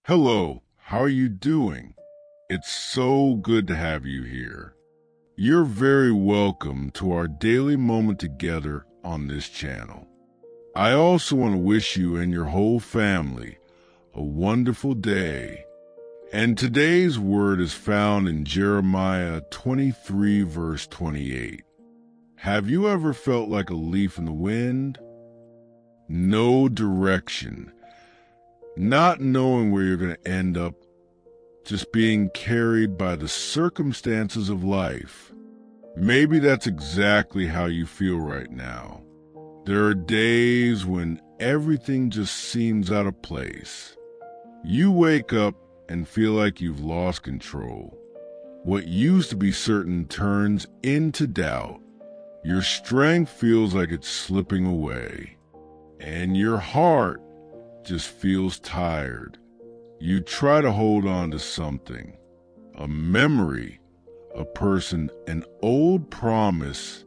Hello, how are you doing? It's so good to have you here. You're very welcome to our daily moment together on this channel. I also want to wish you and your whole family a wonderful day. And today's word is found in Jeremiah 23, verse 28. Have you ever felt like a leaf in the wind? No direction. Not knowing where you're going to end up, just being carried by the circumstances of life. Maybe that's exactly how you feel right now. There are days when everything just seems out of place. You wake up and feel like you've lost control. What used to be certain turns into doubt. Your strength feels like it's slipping away, and your heart just feels tired. You try to hold on to something, a memory, a person, an old promise,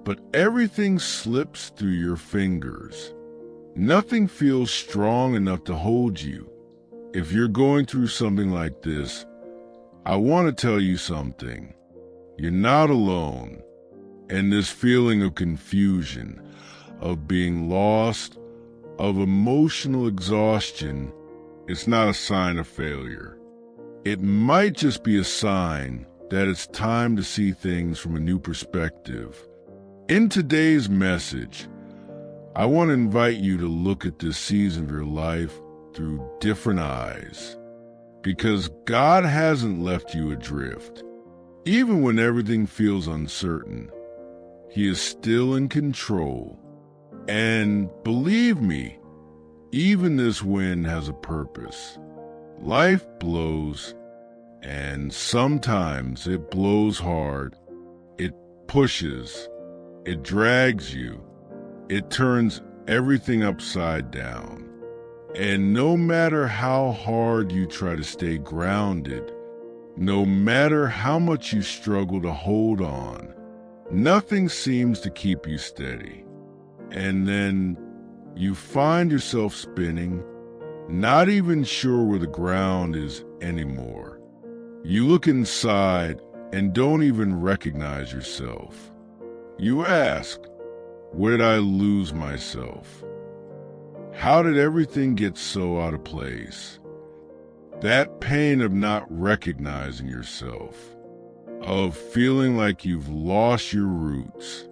but everything slips through your fingers. Nothing feels strong enough to hold you. If you're going through something like this, I want to tell you something. You're not alone. And this feeling of confusion, of being lost, of emotional exhaustion, it's not a sign of failure. It might just be a sign that it's time to see things from a new perspective. In today's message, I want to invite you to look at this season of your life through different eyes, because God hasn't left you adrift. Even when everything feels uncertain, He is still in control. And believe me, even this wind has a purpose. Life blows, and sometimes it blows hard. It pushes, it drags you, it turns everything upside down. And no matter how hard you try to stay grounded, no matter how much you struggle to hold on, nothing seems to keep you steady. And then you find yourself spinning, not even sure where the ground is anymore. You look inside and don't even recognize yourself. You ask, where did I lose myself? How did everything get so out of place? That pain of not recognizing yourself, of feeling like you've lost your roots,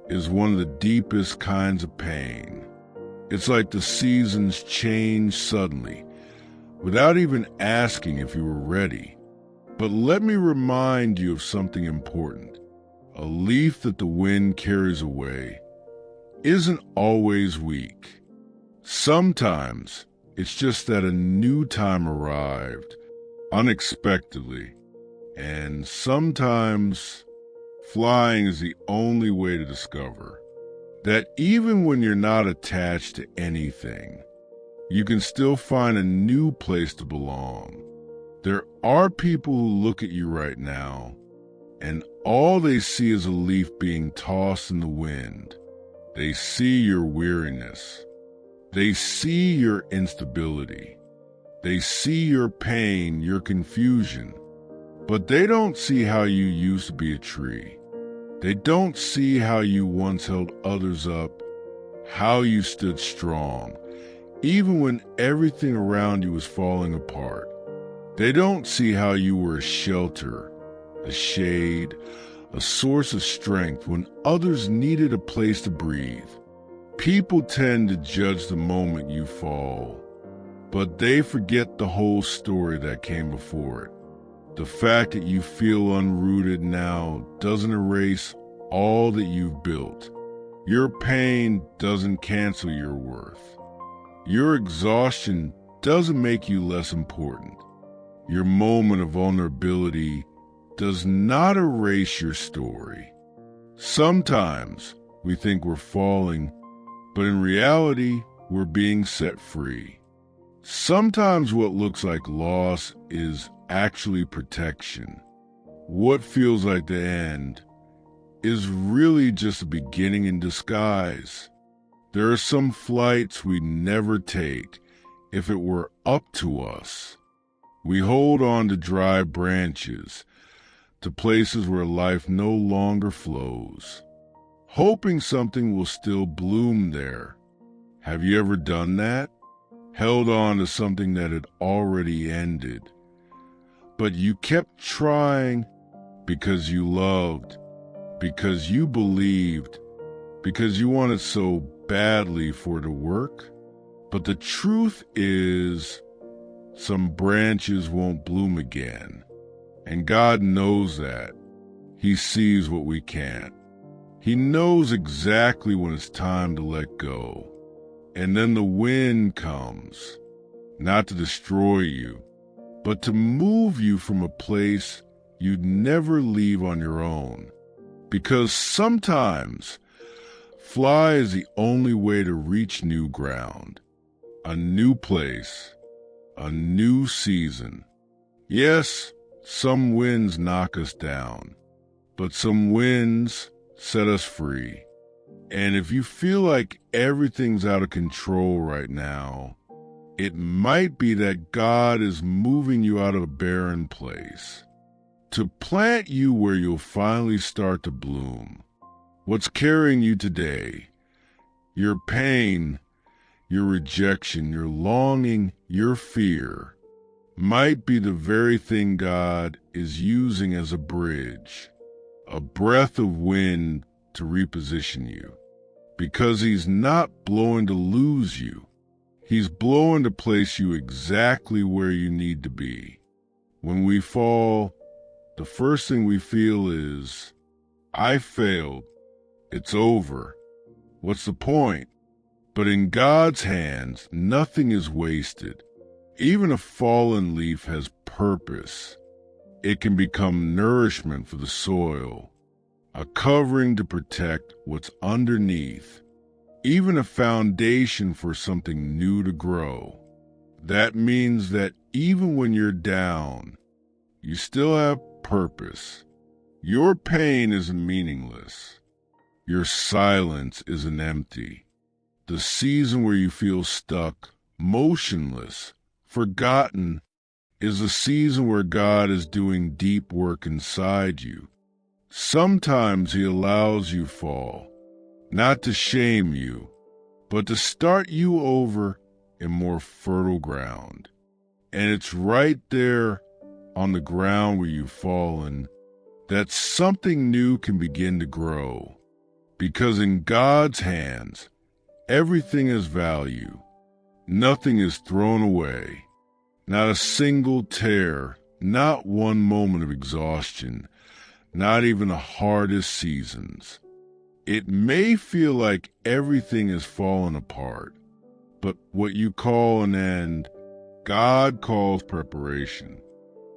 is one of the deepest kinds of pain. It's like the seasons change suddenly, without even asking if you were ready. But let me remind you of something important. A leaf that the wind carries away isn't always weak. Sometimes it's just that a new time arrived, unexpectedly. And sometimes flying is the only way to discover that even when you're not attached to anything, you can still find a new place to belong. There are people who look at you right now, and all they see is a leaf being tossed in the wind. They see your weariness. They see your instability. They see your pain, your confusion. But they don't see how you used to be a tree. They don't see how you once held others up, how you stood strong, even when everything around you was falling apart. They don't see how you were a shelter, a shade, a source of strength when others needed a place to breathe. People tend to judge the moment you fall, but they forget the whole story that came before it. The fact that you feel unrooted now doesn't erase all that you've built. Your pain doesn't cancel your worth. Your exhaustion doesn't make you less important. Your moment of vulnerability does not erase your story. Sometimes we think we're falling, but in reality, we're being set free. Sometimes what looks like loss is actually protection. What feels like the end is really just a beginning in disguise. There are some flights we never take, if it were up to us. We hold on to dry branches, to places where life no longer flows, hoping something will still bloom there. Have you ever done that? Held on to something that had already ended, but you kept trying because you loved, because you believed, because you wanted so badly for it to work? But the truth is, some branches won't bloom again. And God knows that. He sees what we can't. He knows exactly when it's time to let go. And then the wind comes, not to destroy you, but to move you from a place you'd never leave on your own. Because sometimes fly is the only way to reach new ground, a new place, a new season. Yes, some winds knock us down, but some winds set us free. And if you feel like everything's out of control right now, it might be that God is moving you out of a barren place to plant you where you'll finally start to bloom. What's carrying you today, your pain, your rejection, your longing, your fear, might be the very thing God is using as a bridge, a breath of wind to reposition you. Because He's not blowing to lose you. He's blowing to place you exactly where you need to be. When we fall, the first thing we feel is, I failed. It's over. What's the point? But in God's hands, nothing is wasted. Even a fallen leaf has purpose. It can become nourishment for the soil, a covering to protect what's underneath, even a foundation for something new to grow. That means that even when you're down, you still have purpose. Your pain isn't meaningless. Your silence isn't empty. The season where you feel stuck, motionless, forgotten, is a season where God is doing deep work inside you. Sometimes He allows you fall, not to shame you, but to start you over in more fertile ground. And it's right there on the ground where you've fallen that something new can begin to grow. Because in God's hands, everything has value. Nothing is thrown away. Not a single tear, not one moment of exhaustion, not even the hardest seasons. It may feel like everything is falling apart, but what you call an end, God calls preparation.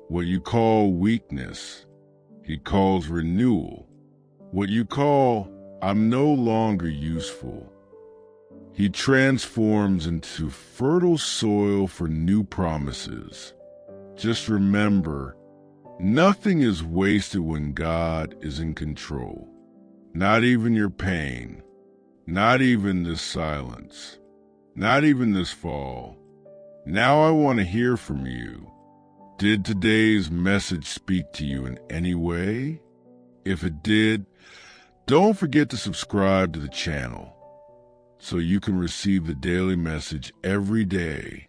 What you call weakness, He calls renewal. What you call, I'm no longer useful, He transforms into fertile soil for new promises. Just remember, nothing is wasted when God is in control. Not even your pain, not even this silence, not even this fall. Now I want to hear from you. Did today's message speak to you in any way? If it did, don't forget to subscribe to the channel so you can receive the daily message every day.